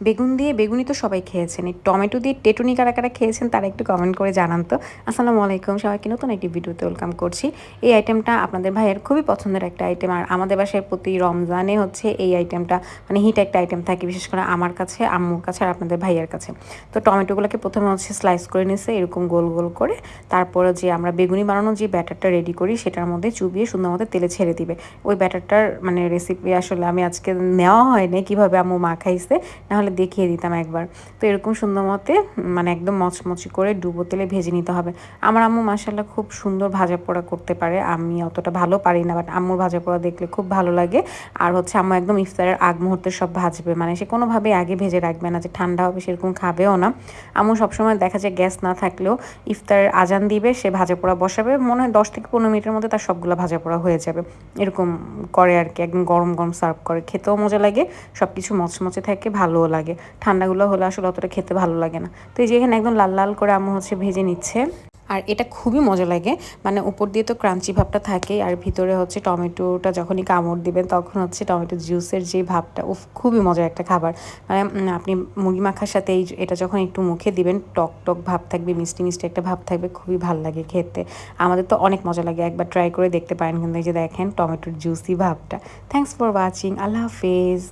বেগুন দিয়ে বেগুনি তো সবাই খেয়েছেন। এই টমেটো দিয়ে টেটুনি কারা, কারা খেয়েছেন তারা একটু কমেন্ট করে জানান তো। আসসালামু আলাইকুম, সবাইকে নতুন একটি ভিডিওতে ওয়েলকাম করছি। এই আইটেমটা আপনাদের ভাইয়ের খুবই পছন্দের একটা আইটেম। আর আমাদের বাসায় প্রতি রমজানে হচ্ছে এই আইটেমটা মানে হিট একটা আইটেম থাকে, বিশেষ করে আমার কাছে, আম্মুর কাছে আর আপনাদের ভাইয়ের কাছে। তো টমেটোগুলোকে প্রথমে হচ্ছে স্লাইস করে নিছে এরকম গোল, গোল করে। তারপরে যে আমরা বেগুনি বানানোর যে ব্যাটারটা রেডি করি সেটার মধ্যে চুবিয়ে সুন্দর মতো তেলে ছেড়ে দিবে। ওই ব্যাটারটার মানে রেসিপি আসলে আমি আজকে নেওয়া হয়নি, কীভাবে আম্মু মাখাইছে, নাহলে দেখিয়ে দিতাম একবার। তো এরকম সুন্দর মতে মানে একদম মচমচি করে ডুবো তেলে ভেজে নিতে হবে। আমার আম্মু মাশাআল্লাহ খুব সুন্দর ভাজা পোড়া করতে পারে, আমি অতটা ভালো পারি না, বাট আম্মুর ভাজা পোড়া দেখলে খুব ভালো লাগে। আর হচ্ছে আম্মু একদম ইফতারের আগ মুহূর্তে সব ভাজবে, মানে সে কোনোভাবেই আগে ভেজে রাখবে না যে ঠান্ডা হবে সেরকম খাবেও না। আম্মু সবসময় দেখা যায় গ্যাস না থাকলেও ইফতারের আজান দিবে, সে ভাজা পোড়া বসাবে, মনে হয় 10 থেকে 15 মিনিটের মধ্যে তার সবগুলো ভাজা পোড়া হয়ে যাবে। এরকম করে আর কি, একদম গরম গরম সার্ভ করে, খেতেও মজা লাগে, সব কিছু মচমচে থাকে, ভালোও লাগে। ঠান্ডাগুলো হলে আসলে অতটা খেতে ভালো লাগে না। তো এই যে এখানে একদম লাল লাল করে আম্মু হচ্ছে ভেজে নিচ্ছে। আর এটা খুবই মজা লাগে, মানে উপর দিয়ে তো ক্রাঞ্চি ভাবটা থাকে, আর ভিতরে হচ্ছে টমেটোটা যখনই কামড় দিবেন তখন হচ্ছে টমেটো জুসের যে ভাবটা, উফ খুবই মজার একটা খাবার। মানে আপনি মুরগি মাখার সাথে এটা যখন একটু মুখে দিবেন, টক টক ভাব থাকবে, মিষ্টি মিষ্টি একটা ভাব থাকবে, খুবই ভালো লাগে খেতে। আমাদের তো অনেক মজা লাগে, একবার ট্রাই করে দেখতে পারেন। কিন্তু এই যে দেখেন টমেটোর জুসি ভাবটা। থ্যাংকস ফর ওয়াচিং, আল্লাহ হাফেজ।